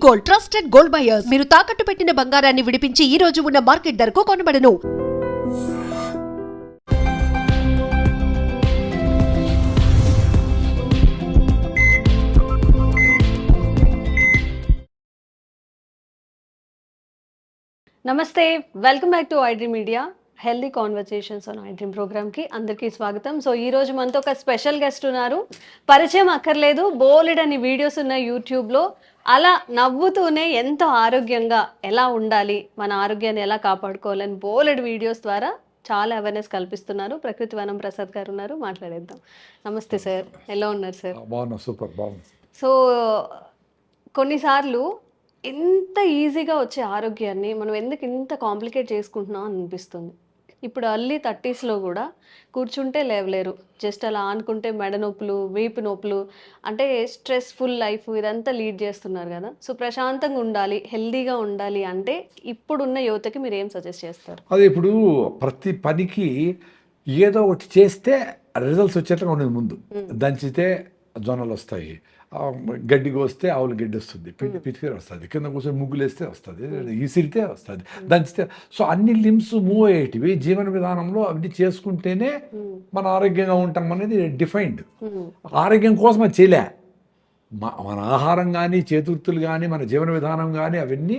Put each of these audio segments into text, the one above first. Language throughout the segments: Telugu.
Gold, trusted gold buyers. మీరు తాకట్టు పెట్టిన బంగారాన్ని విడిపించి ఈ రోజు ఉన్న మార్కెట్ ధరకు కొనబడను. నమస్తే, welcome back to iDream media healthy conversations on iDream ప్రోగ్రామ్కి అందరికీ స్వాగతం. సో ఈరోజు మనతో ఒక స్పెషల్ గెస్ట్ ఉన్నారు. పరిచయం అక్కర్లేదు, బోలెడ్ అని వీడియోస్ ఉన్నాయి యూట్యూబ్లో. అలా నవ్వుతూనే ఎంతో ఆరోగ్యంగా ఎలా ఉండాలి, మన ఆరోగ్యాన్ని ఎలా కాపాడుకోవాలని బోలెడ్ వీడియోస్ ద్వారా చాలా అవేర్నెస్ కల్పిస్తున్నారు. ప్రకృతి వనం ప్రసాద్ గారు ఉన్నారు, మాట్లాడేద్దాం. నమస్తే సార్, ఎలా ఉన్నారు సార్? బాగున్నా, సూపర్ బాగుంది. సో కొన్నిసార్లు ఎంత ఈజీగా వచ్చే ఆరోగ్యాన్ని మనం ఎందుకు ఇంత కాంప్లికేట్ చేసుకుంటున్నాం అనిపిస్తుంది. ఇప్పుడు అర్లీ 30sలో కూడా కూర్చుంటే లేవలేరు, జస్ట్ అలా ఆనుకుంటే మెడ నొప్పులు, వీపు నొప్పులు, అంటే స్ట్రెస్ఫుల్ లైఫ్ ఇదంతా లీడ్ చేస్తున్నారు కదా. సో ప్రశాంతంగా ఉండాలి, హెల్దీగా ఉండాలి అంటే ఇప్పుడున్న యువతకి మీరు ఏం సజెస్ట్ చేస్తారు? అదే, ఇప్పుడు ప్రతి పనికి ఏదో ఒకటి చేస్తే రిజల్ట్స్ వచ్చేట్లుగా ఉండేది. ముందు దంచితే జొన్నలు వస్తాయి, గడ్డి కోస్తే ఆవులు గడ్డి వస్తుంది, పిచ్చిఫీర వస్తుంది, కింద కూర్చొని ముగ్గులు వేస్తే వస్తుంది, ఈసిరితే వస్తుంది, దంచితే. సో అన్ని లిమ్స్ మూవ్ అయ్యేటివి జీవన విధానంలో అవన్నీ చేసుకుంటేనే మన ఆరోగ్యంగా ఉంటాం అనేది డిఫైన్డ్. ఆరోగ్యం కోసం అది చేయలే, మన ఆహారం కానీ చేతుర్తులు కానీ మన జీవన విధానం కానీ అవన్నీ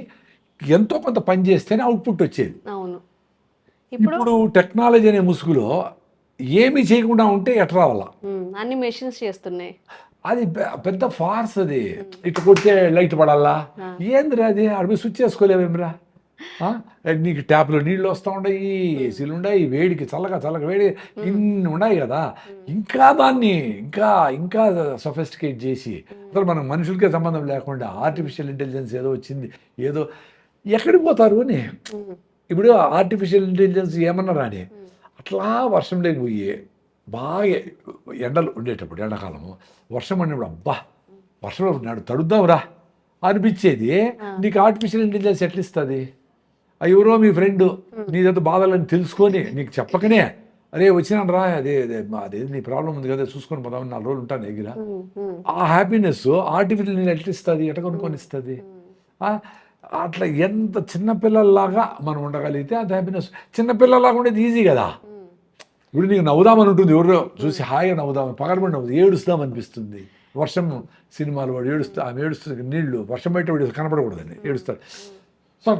ఎంతో కొంత పని చేస్తేనే అవుట్పుట్ వచ్చేది. అవును, ఇప్పుడు టెక్నాలజీ అనే ముసుగులో ఏమీ చేయకుండా ఉంటే ఎట్లా రావాలా? అన్ని మెషిన్స్ చేస్తున్నాయి. అది పెద్ద ఫార్స్. అది ఇట్లా కొడితే లైట్ పడాలా? ఏందిరా అది? అడిగి స్విచ్ చేసుకోలేవేమిరా? నీకు ట్యాప్లో నీళ్ళు వస్తూ ఉన్నాయి, ఏసీలు ఉన్నాయి, వేడికి చల్లగా వేడి ఇన్ని ఉన్నాయి కదా. ఇంకా దాన్ని ఇంకా ఇంకా సొఫిస్టికేట్ చేసి అసలు మనం మనుషులకే సంబంధం లేకుండా ఆర్టిఫిషియల్ ఇంటెలిజెన్స్ ఏదో వచ్చింది, ఏదో ఎక్కడికి పోతారు అని. ఇప్పుడు ఆర్టిఫిషియల్ ఇంటెలిజెన్స్ ఏమన్నా రాని అట్లా వర్షం లేకపోయి బాగా ఎండలు ఉండేటప్పుడు, ఎండాకాలము వర్షం పడినప్పుడు అబ్బా వర్షం నాడు తడుద్దాంరా అనిపించేది. నీకు ఆర్టిఫిషియల్ ఇంటెలిజెన్స్ ఎట్లా ఇస్తుంది? ఎవరో మీ ఫ్రెండ్ నీదంతా బాధలని తెలుసుకొని నీకు చెప్పకనే అరే వచ్చినాను రా, అదే నీ ప్రాబ్లం ఉంది కదా చూసుకొని పోదామని 4 రోజులు ఉంటాను ఎగిరా. ఆ హ్యాపీనెస్ ఆర్టిఫిషియల్ ఎట్లా ఇస్తుంది? ఎట్లా కొనుక్కొని ఇస్తుంది? అట్లా ఎంత చిన్నపిల్లల్లాగా మనం ఉండగలిగితే అంత హ్యాపీనెస్. చిన్నపిల్లల్లాగా ఉండేది ఈజీ కదా. ఇప్పుడు నీకు నవ్వుదామని ఉంటుంది, ఎవరో చూసి హాయిగా నవ్వుదామని, పగలబడి నవ్వుదు, ఏడుస్తామనిపిస్తుంది. వర్షం సినిమాలు వాడు ఆమె ఏడుస్తుంది, నీళ్లు వర్షం బయట వాడు కనపడకూడదని ఏడుస్తాడు. సో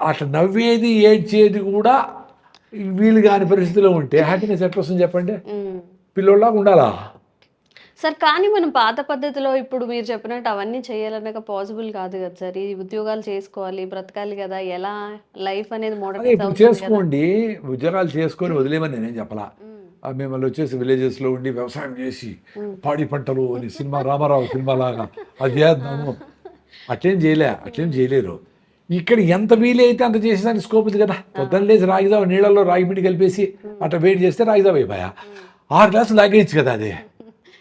అట్లా నవ్వేది ఏడ్చేది కూడా వీలు కాని పరిస్థితిలో ఉంటే హ్యాపీనెస్ ఎట్లా వస్తుంది చెప్పండి? పిల్లోళ్ళలాగా ఉండాలా సార్. కానీ మనం పాత పద్ధతిలో ఇప్పుడు మీరు చెప్పినట్టు అవన్నీ చేయాలన్నాక పాసిబుల్ కాదు కదా సార్. ఈ ఉద్యోగాలు చేసుకోవాలి, బ్రతకాలి కదా, ఎలా లైఫ్ అనేది ఇప్పుడు చేసుకోండి. ఉద్యోగాలు చేసుకొని వదిలేమని నేనేం చెప్పలా. మిమ్మల్ని వచ్చేసి విలేజెస్లో ఉండి వ్యవసాయం చేసి పాడి పంటలు అని సినిమా రామారావు సినిమా లాగా అది చేద్దాము, అట్లేం చేయలేరు. ఇక్కడ ఎంత వీలైతే అంత చేసేదానికి స్కోప్ ఉంది కదా. పొద్దున్న లేచి రాగిదావు నీళ్ళల్లో రాగి పిండి కలిపేసి అట్లా వెయిట్ చేస్తే రాగిదావు అయిపోయా. 6 గ్లాసులు తాగేయచ్చు కదా. అది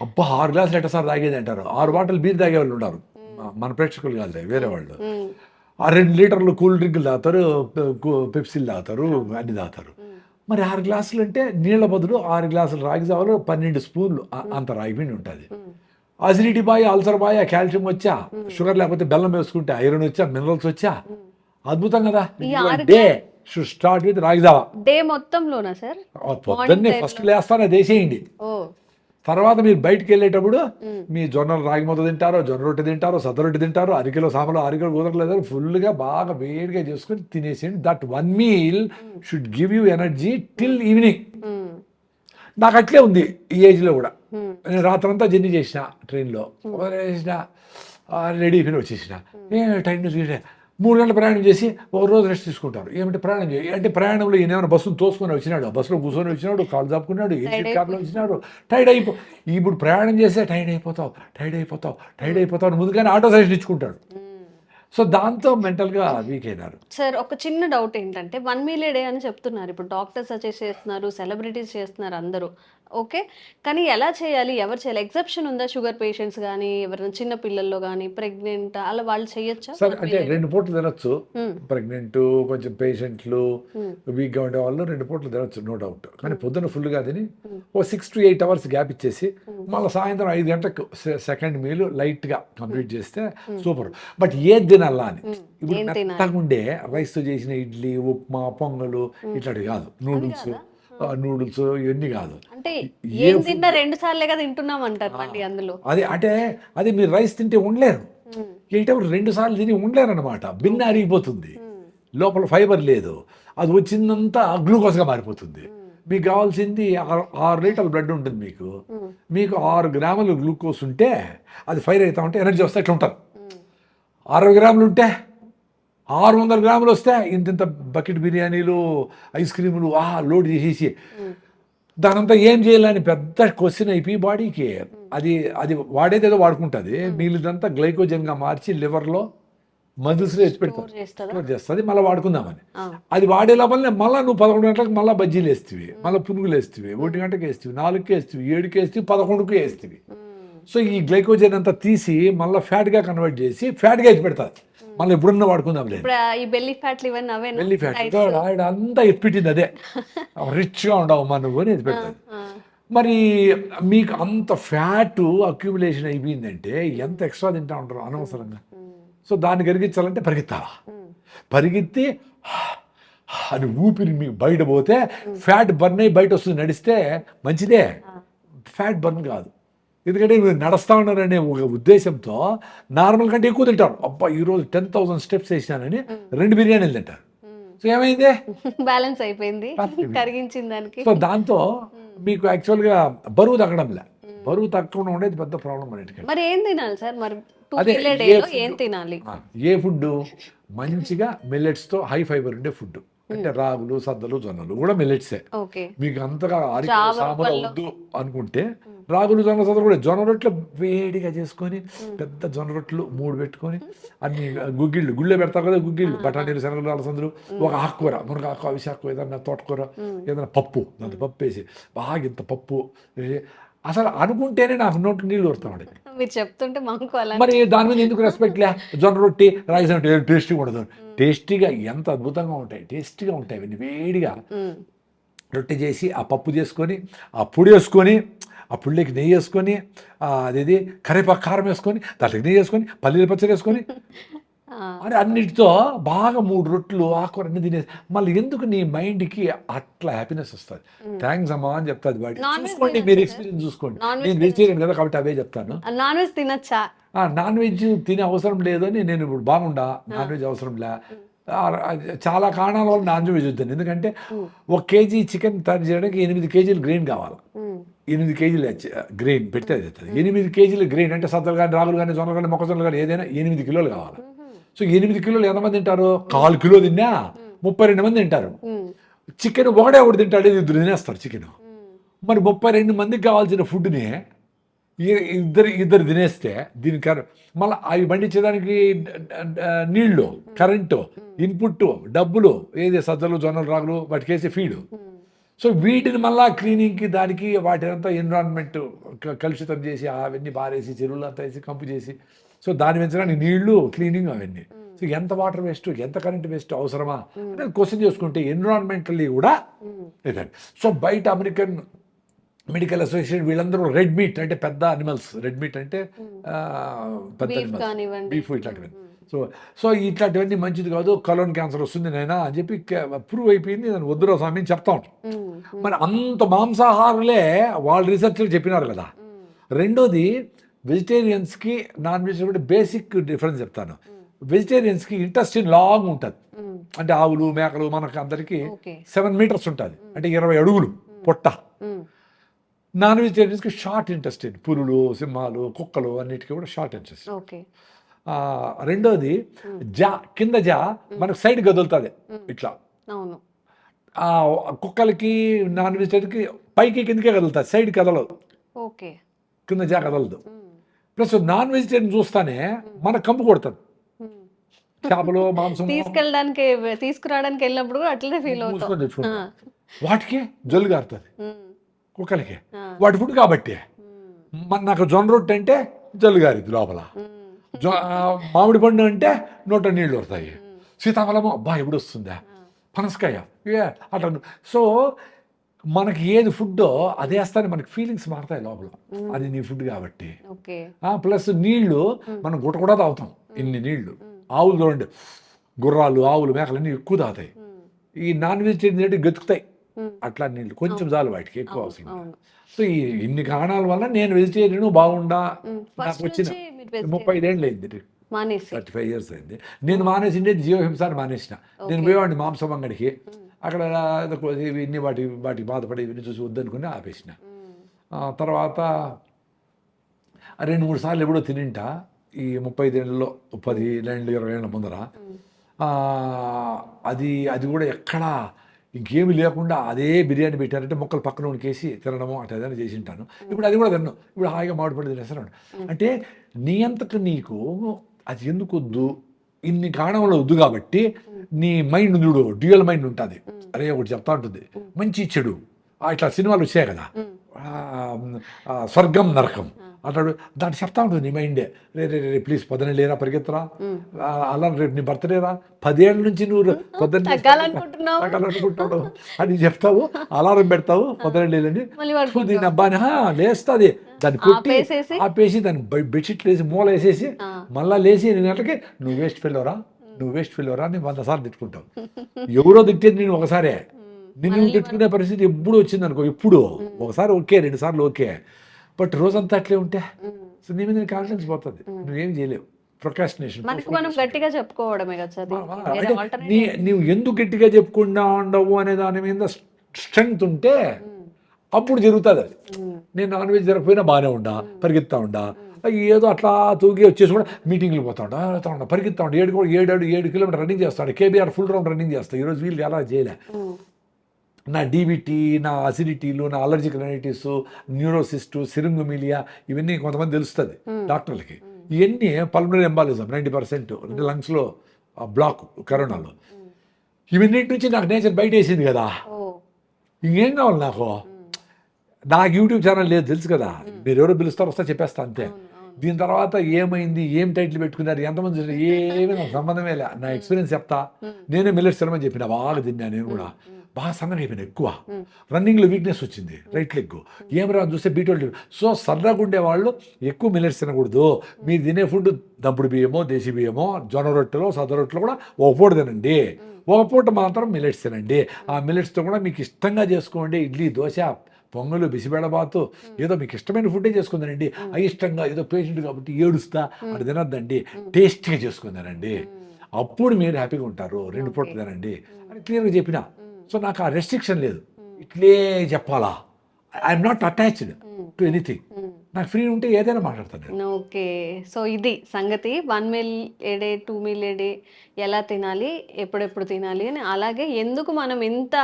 అబ్బా 6 గ్లాసులు ఎట్ట సార్ తాగేది అంటారు. 6 బాటిల్ బీర్ తాగే వాళ్ళు ఉన్నారు, మన ప్రేక్షకులు కాదు వేరే వాళ్ళు. 2 లీటర్లు కూల్ డ్రింకులు తాగుతారు, పెప్సీలు తాగుతారు, అన్ని తాగుతారు. మరి 6 గ్లాసులు అంటే నీళ్ళ బదులు 6 గ్లాసులు రాగి జావలో 12 స్పూన్లు అంత రాగిపిండి ఉంటుంది. Acidity bye, ulcer bye, calcium వచ్చా, షుగర్ లేకపోతే బెల్లం వేసుకుంటే ఐరన్ వచ్చా, మినరల్స్ వచ్చా, అద్భుతం కదా. Day should start with ragi java. Day మొత్తంలోనా సార్? పొద్దున్నే ఫస్ట్ లేస్తానే దేసేయండి. తర్వాత మీరు బయటకు వెళ్ళేటప్పుడు మీ జొన్నలు రాగి ముద్ద తింటారో, జొన్న రొట్టె తింటారో, సద్ద రొట్టె తింటారో, 1 కిలో సాంబార్లో 1 కిలో కుదరలేదు, ఫుల్గా బాగా వేడిగా చేసుకొని తినేసేయండి. That 1 meal should give you energy till evening. నాకు అట్లే ఉంది ఈ ఏజ్లో కూడా. నేను రాత్రంతా జర్నీ చేసిన, ట్రైన్లో చేసిన, రెడీ అయిపోయిన వచ్చేసిన. టైం చూసే 3 గంటల ప్రయాణం చేసి 1 రోజు రెస్ట్ తీసుకుంటారు. ఏమంటే ప్రయాణం చేయాలి అంటే ప్రయాణంలో ఏమైనా బస్సును తోసుకొని వచ్చినాడు, బస్సులో కూర్చొని వచ్చినాడు, కాళ్ళు చాపుకున్నాడు, ఏసీ క్యాబ్లో వచ్చినాడు, ఇప్పుడు ప్రయాణం చేస్తే టైర్డ్ అయిపోతావు ముందుగానే ఆటో సజెషన్ ఇచ్చుకుంటాడు. సో దాంతో మెంటల్గా వీక్ అయినారు. సార్ ఒక చిన్న డౌట్ ఏంటంటే 1 మీల్ ఏ డే అని చెప్తున్నారు. ఇప్పుడు డాక్టర్స్ సజెస్ట్ చేస్తున్నారు, సెలబ్రిటీస్ చేస్తున్నారు అందరూ. ఓకే. కానీ ఎలా చేయాలి? ఎవరు చేయాలి? ఎక్సెప్షన్ ఉందా? షుగర్ పేషెంట్స్ గానీ, ఎవరైనా చిన్న పిల్లల్లో గానీ, ప్రెగ్నెంట్ అలా వాళ్ళు చేయొచ్చా? సరే అంటే 2 పూటలు తినొచ్చు. హ్మ్. ప్రెగ్నెంట్, కొంచెం పేషెంట్లు, హ్మ్. వీక్‌గా ఉండేవాళ్ళు 2 పూటలు తినొచ్చు నో డౌట్. కానీ పొద్దున్న ఫుల్‌గా తిని హ్మ్. ఓ 6 to 8 అవర్స్ గ్యాప్ ఇచ్చేసి మళ్ళీ సాయంత్రం 5 గంటలకు సెకండ్ మీల్ లైట్‌గా కంప్లీట్ చేస్తే సూపర్. బట్ ఏది తినాలా అని. ఇప్పుడు ఏం తినాలి? మెత్తగా ఉండే రైస్‌తో చేసిన ఇడ్లీ, ఉప్మా, పొంగలు ఇట్లాంటివి కాదు. నూడిల్స్ ఇవన్నీ కాదు. అంటే ఏ ఏం తిన్నా 2 సార్లేగా తింటున్నాం అంటారు మళ్ళీ అందులో. అదే మీరు రైస్ తింటే ఉండలేరు. హ్మ్. 8 అవర్స్ 2 సార్లు తిని ఉండలేరన్నమాట. బిన్న అరిగిపోతుంది. లోపల ఫైబర్ లేదు. అది వచ్చిందంతా గ్లూకోజ్గా మారిపోతుంది. మీకు కావాల్సింది 6 లీటర్ల బ్లడ్ ఉంటుంది మీకు. మీకు 6 గ్రాములు గ్లూకోజ్ ఉంటే అది ఫైర్ అవుతా ఉంటే ఎనర్జీ వస్తే ఇట్లా ఉంటారు. 60 గ్రాములు ఉంటే 600 గ్రాములు వస్తే ఇంత బకెట్ బిర్యానీలు, ఐస్ క్రీములు లోడ్ చేసేసి దానంతా ఏం చేయాలని పెద్ద క్వశ్చన్ అయిపోయి బాడీకి అది వాడేదేదో వాడుకుంటుంది. నీళ్ళదంతా గ్లైకోజన్గా మార్చి లివర్లో మజిల్స్లో ఎత్తి పెడతారు. స్టోర్ చేస్తుంది మళ్ళీ వాడుకుందామని. అది వాడే లోపలనే మళ్ళీ నువ్వు 11 గంటలకు మళ్ళీ బజ్జీలు వేస్తేవి, మళ్ళీ పునుగులు వేస్తేవి, 1 గంటకి వేస్తేవి, 4కి వేస్తేవి, 7కి వేస్తేవి, 11కి వేస్తేవి. సో ఈ గ్లైకోజన్ అంతా తీసి మళ్ళీ ఫ్యాట్గా కన్వర్ట్ చేసి ఫ్యాట్గా ఎత్తి పెడతారు. మళ్ళీ ఎప్పుడన్నా వాడుకుందాం లేదు. ఇప్పుడు ఈ బెల్లీ ఫ్యాట్లు ఇవన్నీ అవేనా? బెల్లీ ఫ్యాట్ అంతా ఎత్తిపెట్టింది అదే. రిచ్గా ఉండవు మా నువ్వు అని ఎత్తి పెడతారు. మరి మీకు అంత ఫ్యాట్ అక్యుములేషన్ అయిపోయిందంటే ఎంత ఎక్స్ట్రా తింటా ఉంటారు అనవసరంగా. సో దాన్ని కరిగించాలంటే పరిగెత్తాలా. పరిగెత్తి అని ఊపిరి మీకు బయట పోతే ఫ్యాట్ బర్న్ అయ్యి బయట వస్తుంది. నడిస్తే మంచిదే, ఫ్యాట్ బర్న్ కాదు. ఎందుకంటే మీరు నడుస్తూ ఉన్నారనే ఒక ఉద్దేశంతో నార్మల్ కంటే ఎక్కువ తింటారు. అబ్బా ఈరోజు 10,000 స్టెప్స్ వేసినానని 2 బిర్యానీలు తింటారు. సో ఏమైంది? బ్యాలెన్స్ అయిపోయింది కరిగించిన దానికి. సో దాంతో మీకు యాక్చువల్గా బరువు తగ్గడంలే. బరువు తగ్గకుండా ఉండేది పెద్ద ప్రాబ్లం అన్నిటికంటే. మరి ఏం తినాలి సార్? మరి అదే ఏం తినాలి? ఏ ఫుడ్ మంచిగా మిల్లెట్స్తో హై ఫైబర్ ఉండే ఫుడ్ అంటే రాగులు, సద్దలు, జొన్నలు కూడా మిల్లెట్సే. మీకు అంతగా సాంబార్ వద్దు అనుకుంటే రాగులు, జొన్న, సద్దలు కూడా జొన్న రొట్టెలు వేడిగా చేసుకొని పెద్ద జొన్న రొట్టెలు 3 పెట్టుకొని అన్ని గుళ్ళో పెడతారు కదా, గుగ్గిళ్ళు, బఠానీలు, శనగలు, అలసందలు, ఒక ఆకుకూర, మునగాకు, అవిసె ఆకు, ఏదన్నా తోటకూర, ఏదైనా పప్పు, దాంతో పప్పు వేసి బాగా ఇంత పప్పు అసలు అనుకుంటేనే నాకు నోట్లు నీళ్ళు వస్తామండి. మీరు చెప్తుంటే మాకు అలా. మరి దాని మీద ఎందుకు రెస్పెక్ట్ లే? జొన్న రొట్టి, రైస్ అంటే టేస్టీగా ఉండదు. టేస్టీగా ఎంత అద్భుతంగా ఉంటాయి, టేస్టీగా ఉంటాయి. అవన్నీ వేడిగా రొట్టె చేసి ఆ పప్పు చేసుకొని ఆ పొడి వేసుకొని ఆ పుళ్ళకి నెయ్యి వేసుకొని అదేది కరివేపాకు కారం వేసుకొని దాంట్లోకి నెయ్యి వేసుకొని పల్లీల పచ్చడి వేసుకొని అని అన్నిటితో బాగా 3 రొట్టెలు ఆకుకూర అన్ని తినేసి మళ్ళీ ఎందుకు నీ మైండ్కి అట్లా హ్యాపీనెస్ వస్తుంది. థ్యాంక్స్ అమ్మా అని చెప్తాది వాడి. చూసుకోండి, మీరు ఎక్స్పీరియన్స్ చూసుకోండి. నేను వెజిటేరియన్ కదా కాబట్టి అవే చెప్తాను. నాన్ వెజ్ తినచ్చా? నాన్ వెజ్ తినే అవసరం లేదని నేను ఇప్పుడు బాగుండా. నాన్ వెజ్ అవసరం లే. చాలా కారణాల వల్ల నాన్ వెజ్ వద్దాను. ఎందుకంటే 1 కేజీ చికెన్ తయారు చేయడానికి 8 కేజీలు గ్రెయిన్ కావాలి. 8 కేజీలు గ్రెయిన్ పెడితే అది 8 కేజీలు గ్రెయిన్ అంటే సద్దలు కానీ, రాగులు కానీ, జొన్నలు కానీ, మొక్కజొన్నలు కానీ ఏదైనా 8 కిలోలు కావాలి. సో 8 కిలోలు ఎంతమంది తింటారు? 1/4 కిలో తిన్నా 32 మంది తింటారు. చికెన్ ఒకటే తింటాడు, 2 తినేస్తారు చికెన్. మరి 32 మందికి కావాల్సిన ఫుడ్ని ఇద్దరు తినేస్తే దీనికి మళ్ళీ అవి పండించేదానికి నీళ్లు, కరెంటు, ఇన్పుట్, డబ్బులు, ఏది సజ్జలు, జొన్నలు, రాగులు వాటికేసి ఫీడు. సో వీటిని మళ్ళీ క్లీనింగ్కి దానికి వాటినంతా ఎన్విరాన్మెంట్ కలుషితం చేసి అవన్నీ బారేసి చెరువులు అంతా వేసి కంపు చేసి సో దాన్ని పెంచడానికి నీళ్లు, క్లీనింగ్ అవన్నీ. సో ఎంత వాటర్ వేస్ట్, ఎంత కరెంట్ వేస్ట్ అవసరమా అనేది క్వశ్చన్ చేసుకుంటే ఎన్విరాన్మెంటల్లీ కూడా ఇదండి. సో బయట అమెరికన్ మెడికల్ అసోసియేషన్ వీళ్ళందరూ రెడ్ మీట్ అంటే పెద్ద అనిమల్స్, రెడ్ మీట్ అంటే పెద్ద అనిమల్స్, బీఫ్ ఇట్లాంటివి. సో ఇట్లాంటివన్నీ మంచిది కాదు, కలోన్ క్యాన్సర్ వస్తుంది నైనా అని చెప్పి ప్రూవ్ అయిపోయింది. నేను వద్దురా స్వామి అని చెప్తా ఉంటాను. మరి అంత మాంసాహారులే వాళ్ళు రీసెర్చ్లు చెప్పినారు కదా. రెండోది వెజిటేరియన్స్కి నాన్ వెజ్ కూడా బేసిక్ డిఫరెన్స్ చెప్తాను. వెజిటేరియన్స్కి ఇంటెస్టిన్ లాంగ్ ఉంటుంది. అంటే ఆవులు, మేకలు మనకు అందరికీ 7 మీటర్స్ ఉంటుంది, అంటే 20 అడుగులు పొట్ట. నాన్ వెజిటేరియన్స్కి షార్ట్ ఇంటెస్టిన్, పులులు, సింహాలు, కుక్కలు అన్నిటికీ కూడా షార్ట్ ఇంటెస్టిన్. రెండోది కింద మనకు సైడ్ కదులుతుంది ఇట్లా. కుక్కలకి, నాన్ వెజిటేరియన్కి పైకి కిందకే కదులుతుంది, సైడ్ కదలదు, కింద కదలదు. ప్లస్ నాన్ వెజిటేరియన్ చూస్తానే మన కంపు కొడుతుంది. చేపలు, మాంసం తీసుకురావడానికి వెళ్ళినప్పుడు అట్లనే ఫీల్ అవుతుంది. వాటికి జల్లు గారుతుంది. కుక్కలకి వాటి ఫుడ్ కాబట్టి. నాకు జొన్న రొట్టె అంటే జల్లుగారిది లోపల, మామిడి పండు అంటే నోట నీళ్ళు వస్తాయి, సీతాఫలము అబ్బా ఎప్పుడు వస్తుందా, పనసకాయ అట్లా. సో మనకి ఏది ఫుడ్డో అదే వేస్తానే మనకి ఫీలింగ్స్ మారుతాయి లోపల, అది నీ ఫుడ్ కాబట్టి. ప్లస్ నీళ్లు మనం గుట్ట కూడా తాగుతాం, ఇన్ని నీళ్లు. ఆవులు చూడండి, గుర్రాలు ఆవులు మేకలు అన్నీ ఎక్కువ తాగుతాయి. ఈ నాన్ వెజిటేరియన్ ఏంటి గతుకుతాయి, అట్లా నీళ్ళు కొంచెం చాలు, వాటికి ఎక్కువ అవసరం. సో ఈ ఇన్ని కారణాల వల్ల నేను వెజిటేరియన్ బాగుండా. నాకు వచ్చిన 35 ఏళ్ళు అయింది, 35 years అయింది. నేను మానేసిండే జీవహింసాన్ని మానేసిన. నేను పోయేవాడిని మాంసం అంగడికి, అక్కడ ఇన్ని వాటికి బాధపడి ఇవన్నీ చూసి వద్దనుకుని ఆపేసిన. తర్వాత 2-3 సార్లు ఎప్పుడో తినింటా ఈ 35 ఏళ్ళలో, 10 ఏళ్ళు 20 ఏళ్ళ ముందర. అది కూడా ఎక్కడా ఇంకేమి లేకుండా అదే బిర్యానీ పెట్టారంటే ముక్కలు పక్కన ఉనికేసి తినడము అట్లా ఏదైనా చేసి ఉంటాను. ఇప్పుడు అది కూడా తిన్నాను, ఇప్పుడు హాయిగా మామిడిపడి తినేస్తాను. అంటే నీ అంతకు నీకు అది ఎందుకు వద్దు, ఇన్ని కారణంలో వద్దు కాబట్టి నీ మైండ్ చూడు, డ్యూయల్ మైండ్ ఉంటుంది. అరే ఒకటి చెప్తా ఉంటుంది, మంచి చెడు ఇట్లా సినిమాలు వచ్చాయి కదా, స్వర్గం నరకం అట్లాడు, దాన్ని చెప్తా ఉంటుంది నీ మైండే. రే ప్లీజ్ పొద్దున లేరా, పరిగెత్తరా, అలా రేపు నీ బర్త్డేరా, 10 ఏళ్ళ నుంచి నువ్వు పొద్దున్న తగ్గాలనుకుంటాడు అని చెప్తావు, అలారం పెడతావు పొద్దున లేదని, దీని అబ్బాని లేస్తుంది, దాన్ని కొట్టి ఆపేసి దాన్ని బెడ్షీట్లు వేసి మూల వేసేసి మళ్ళీ లేచి 8 గంటలకి నువ్వు వేస్ట్ ఫెయిల్వరా అని 100 సార్లు తిట్టుకుంటావు. ఎవరో తిట్టేది నేను ఒకసారే, నిన్ను తిట్టుకునే పరిస్థితి ఎప్పుడు వచ్చింది అనుకో, ఎప్పుడు ఒకసారి ఓకే, 2 సార్లు ఓకే, బట్ రోజంతా అట్లే ఉంటే సో నీ మీద కాన్ఫిడెన్స్ పోతుంది, నువ్వేం చేయలేవు. ప్రొక్రాస్టినేషన్ గట్టిగా చెప్పుకోవడమే కదా. నువ్వు ఎందుకు గట్టిగా చెప్పుకుండా ఉండవు అనే దాని మీద స్ట్రెంగ్త్ ఉంటే అప్పుడు జరుగుతుంది అది. నేను నాన్ వెజ్ జరగకపోయినా బాగానే ఉండా, పరిగెత్తా ఉండా, ఏదో అట్లా తూగి వచ్చేసి కూడా మీటింగ్లు పోతా ఉంటా, పరిగెత్తా ఉంటా, 7 కిలోమీటర్ రన్నింగ్ చేస్తాడు, కేబీఆర్ ఫుల్ రౌండ్ రన్నింగ్ చేస్తాడు. ఈరోజు వీళ్ళు ఎలా చేయలే. నా డీబీటీ, నా అసిడిటీలు, నా అలర్జిక్ రైనైటిస్, న్యూరోసిస్టు, సిరింగోమిలియా ఇవన్నీ కొంతమంది తెలుస్తుంది డాక్టర్లకి. ఇవన్నీ పల్మనరీ ఎంబాలిజం 90% అంటే లంగ్స్లో బ్లాక్ కరోనాలో. ఇవన్నిటి నుంచి నాకు నేచర్ బయట వేసింది కదా, ఇంకేం కావాలి నాకు యూట్యూబ్ ఛానల్ లేదు తెలుసు కదా, మీరు ఎవరో పిలుస్తారు వస్తా చెప్పేస్తా అంతే. దీని తర్వాత ఏమైంది, ఏం టైటిల్ పెట్టుకున్నారు, ఎంతమంది చూసారు, ఏమీ నాకు సంబంధమే లే. నా ఎక్స్పీరియన్స్ చెప్తా. నేనే మిల్లెట్స్ తినమని చెప్పిన, బాగా తిన్నా, నేను కూడా బాగా సన్నగా అయిపోయినా, ఎక్కువ రన్నింగ్లో వీక్నెస్ వచ్చింది, రైట్ లెగ్ ఏం రా చూస్తే B12. సో సన్నగా ఉండేవాళ్ళు ఎక్కువ మిల్లెట్స్ తినకూడదు. మీరు తినే ఫుడ్ దంపుడు బియ్యమో, దేశీ బియ్యమో, జొన్న రొట్టెలో, సద్ద రొట్టెలో కూడా ఒక పూట తినండి, ఒక పూట మాత్రం మిల్లెట్స్ తినండి. ఆ మిల్లెట్స్తో కూడా మీకు ఇష్టంగా చేసుకోండి, ఇడ్లీ, దోశ, పొంగలు, బిసిబేడబాతు, ఏదో మీకు ఇష్టమైన ఫుడ్డే చేసుకుందానండి. అయిష్టంగా ఏదో పేషెంట్ కాబట్టి ఏడుస్తా అది తినద్దండి, టేస్టీగా చేసుకుందానండి, అప్పుడు మీరు హ్యాపీగా ఉంటారు. 2 పూటలు తినండి అని క్లియర్గా చెప్పిన. సో నాకు ఆ రెస్ట్రిక్షన్ లేదు, ఇట్లే చెప్పాలా, I'm not attached to anything. నాకు ఫ్రీ ఉంటే ఏదైనా మాట్లాడతాను. ఓకే, సో ఇది సంగతి. 1 meal a day, 2 meal a day ఎలా తినాలి, ఎప్పుడెప్పుడు తినాలి అని. అలాగే ఎందుకు మనం ఇంత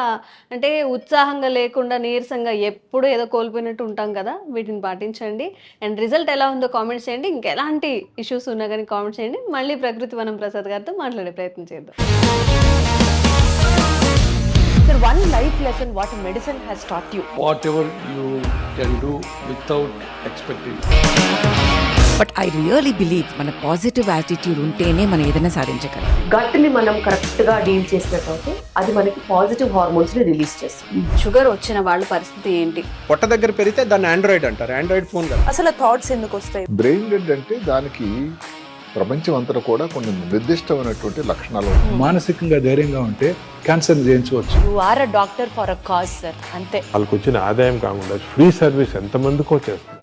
అంటే ఉత్సాహంగా లేకుండా నీరసంగా ఎప్పుడు ఏదో కోల్పోయినట్టు ఉంటాం కదా, వీటిని పాటించండి. అండ్ రిజల్ట్ ఎలా ఉందో కామెంట్స్ చేయండి. ఇంకెలాంటి ఇష్యూస్ ఉన్నా కానీ కామెంట్స్ చేయండి. మళ్ళీ ప్రకృతి వనం ప్రసాద్ గారితో మాట్లాడే ప్రయత్నం చేద్దాం. Sir, one life lesson what medicine has taught you. Whatever you can do without expecting. But I really believe మన పాజిటివ్ యాటిట్యూడ్ ఉంటేనే మనం ఏదైనా సాధించగలం. గట్ని మనం కరెక్ట్గా డీల్ చేసినట్లయితే అది మనకి పాజిటివ్ హార్మోన్స్ని రిలీజ్ చేస్తుంది. షుగర్ వచ్చిన వాళ్ళ పరిస్థితి ఏంటి? పొట్ట దగ్గర పెరిగితే దాన్ని ఆండ్రాయిడ్ అంటారు, ఆండ్రాయిడ్ ఫోన్ కదా. అసలు థాట్స్ ఎందుకు వస్తాయి? బ్రెయిన్ డెడ్ అంటే దానికి ప్రపంచం అంతా కూడా కొన్ని నిర్దిష్టమైనటువంటి లక్షణాలు. మానసికంగా ధైర్యంగా ఉంటే క్యాన్సర్ జయించవచ్చు. You are a doctor for a cause sir, అంతే. వాళ్ళకి వచ్చిన ఆదాయం కాకుండా ఫ్రీ సర్వీస్ ఎంతమందికో చేస్తారు.